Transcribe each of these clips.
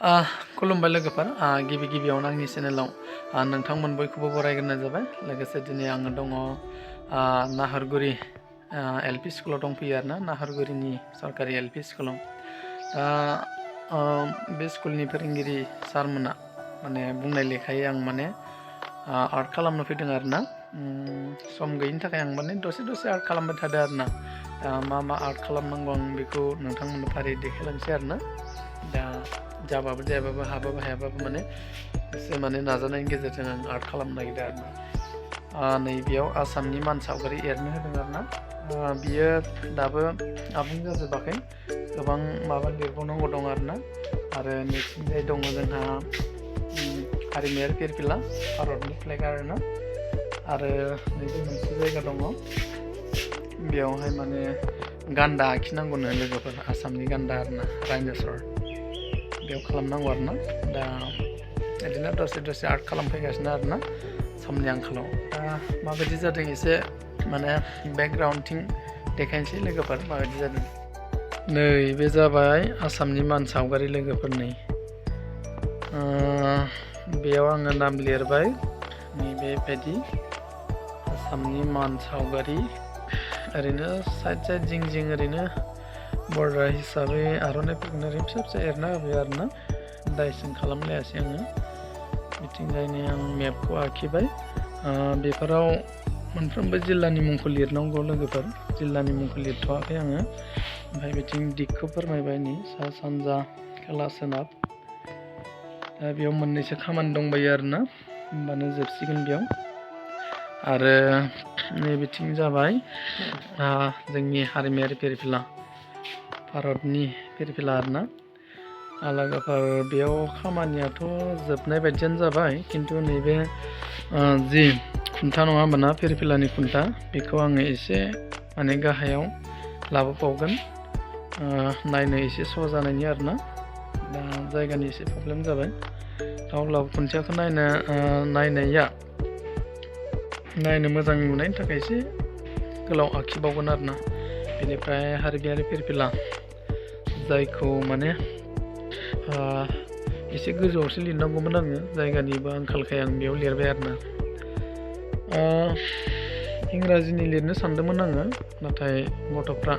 खुलुमबाय लोगोफोर गिबि गिबियावनो आंनि चेनेलाव नोंथांमोन बयखौबो बरायग्रोनाय जाबाय। लोगोसे दिनै आङो दङ नाहरगुरि एलपि स्कुलाव दंफैयो आरोना, नाहरगुरिनि सरकारि एलपि स्कुलाव। दा बे स्कुलनि फोरोंगिरि सारमोना माने बुंनाय लेखायै आं माने आर्ट खालामनो फैदों आरोना। सम गैयिनि थाखाय आं माने दसे आर्ट खालामबाय थादों आरोना। दा मा आर्ट खालामनांगौ आं बेखौ नोंथांमोननो फारियै देखायलांसै आरोना। दा जाबाबो जायाबाबो हाबाबो हायाबाबो माने एसे माने नाजानायनि गेजेरजों आं आर्ट खालामनो नागिरदों आरोना। नैबेयाव आसामनि मान सावगारि एरनो होदों आरोना। बियो दाबो आबुं जाजोबाखै, गोबां माबा लिरबावनांगौ दं आरोना। आरो नैथिंजाय दङ जोंहा हारिमायारि फिरफिला, भारतनि फ्लेग आरोना। आरो नैबे मोनसे जायगा दङ, बेयावहाय माने गान्दा आखिनांगौनो लोगोफोर, आसामनि गान्दा आरोना, डाइनासर। बेयाव खालामनांगौ आरोना। दा बिदिनो दसे आर्ट खालामफैगासिनो आरोना समनि आंखालाव। दा माबायदि जादों एसे माने बेकग्राउन्डथिं देखायनोसै लोगोफोर माबायदि जादों। नै बे जाबाय आसामनि मान सावगारि लोगोफोरनि। बेयाव आङो नाम लिरबाय नैबेबायदि आसामनि मान सावगारि। ओरैनो साइड जिं ओरैनो बर्डार हिसाबै आर'नाइफोरखौनो ओरैनो फिसा एरना होबाय आरोना। दाइसिं खालामलायासै आङो। बिथिंजायनि आं मेपखौ आखिबाय। बेफोराव मोनफ्रोमबो जिल्लानि मुंखौ लिरनांगौ लोगोफोर, जिल्लानि मुंखौ लिरथ'वाखै आङो। ओमफ्राय बिथिं दिगखौ फोरमायबाय, नै सा सानजा खोला सोनाब। दा बेयाव मोननैसो खामानि दंबायो आरोना, होमबानो जोबसिगोन बेयाव। आरो नैबेथिं जाबाय जोंनि हारिमायारि फिरफिला, भारतनि फिरफिला आरोना। लोगोफोर बेयाव खामानियाथ' जोबनाय बायदियानो जाबाय, खिन्थु नैबे जि खुन्था नङा होमबाना, फिरफिलानि खुन्था, बेखौ आङो एसे माने गाहायाव लाबोबावगोन, नायनो एसे स' जानायनि आरोना। दा जायगानि एसे प्रब्लेम जाबाय। अब्लाबो खुन्थियाखौ नायनो मोजां नुनायनि थाखाय एसे गोलाव आखिबावगोन आरोना। बेनिफ्राय हारिमायारि फिरफिला, जायखौ माने एसे गोजौआवसो लिरनांगौमोन आङो, जायगानिबो आंखालखाय आं बेयाव लिरबाय आरोना। इंराजिनि लिरनो सानदोंमोन आङो, नाथाय गथ'फ्रा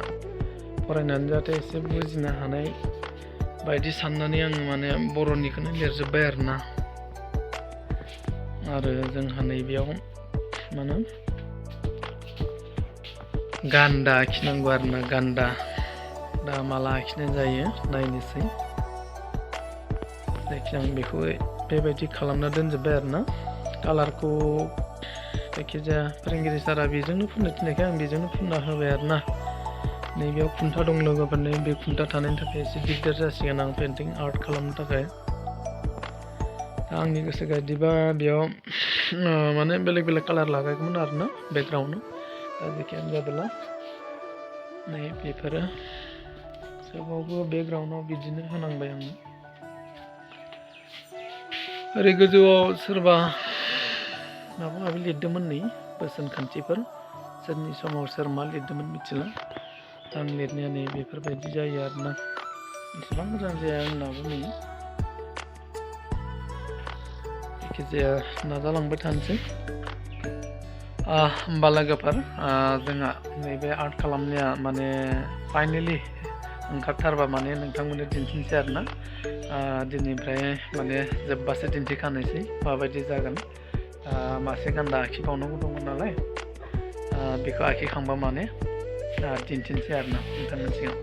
फरायनानै जाहाथे एसे बुजिनो हानाय बायदि साननानै आङो माने बर'निखौनो लिरजोब्बाय आरोना। आरो जोंहा नैबेयाव माने गान्दा आखिनांगौ आरोना, गान्दा। दा माला आखिनाय जायो नायनोसै। जायखिया आं बेखौ बेबायदि खालामना दोनजोब्बाय आरोना। कालारखौ जायखिजाया फोरोंगिरि सारा बेजोंनो फुननो थिननायखाय आं बेजोंनो फुनना होबाय आरोना। नैबेयाव खुन्था दं लोगोफोर, बे खुन्था थानायनि थाखाय एसे दिगदार जासिगोन आं पेन्टिं आर्ट खालामनो थाखाय। दा आंनि गोसो बायदिबा बेयाव माने बेलेग कालार लागायगौमोन आरोना बेकग्राउन्डआव। दा जेखियानो जादोला, नै बेफोरो सोबावबो बेकग्राउन्डआव बिदिनो होनांबाय आङो। ओरै गोजौआव सोरबा माबा लिरदोंमोन, नै बोसोनखान्थिफोर, सोरनि समाव सोर मा लिरदोंमोन मिथिला। आं लिरनाया नै बेफोरबायदि जायो आरोना। एसेबां मोजां जाया होननाबो नुयो, जायखिजाया नाजालांबाय थानोसै। होमबा लोगोफोर जोंहा नैबे आर्ट खालामनाया माने फाइनेलि ओंखारथारबा माने नोंथांमोननो दिन्थिनोसै आरोना। दिनैनिफ्राय माने जोब्बासो दिन्थिखानोसै माबायदि जागोन। मासे गान्दा आखिबावनांगौ दंमोन नालाय, बेखौ आखिखांबा माने दिन्थिनोसै आरोना नोंथांमोननि सिगाङाव।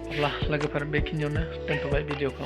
अब्ला लोगोफोर बेखिनियावनो दोनथ'बाय भिडिअखौ।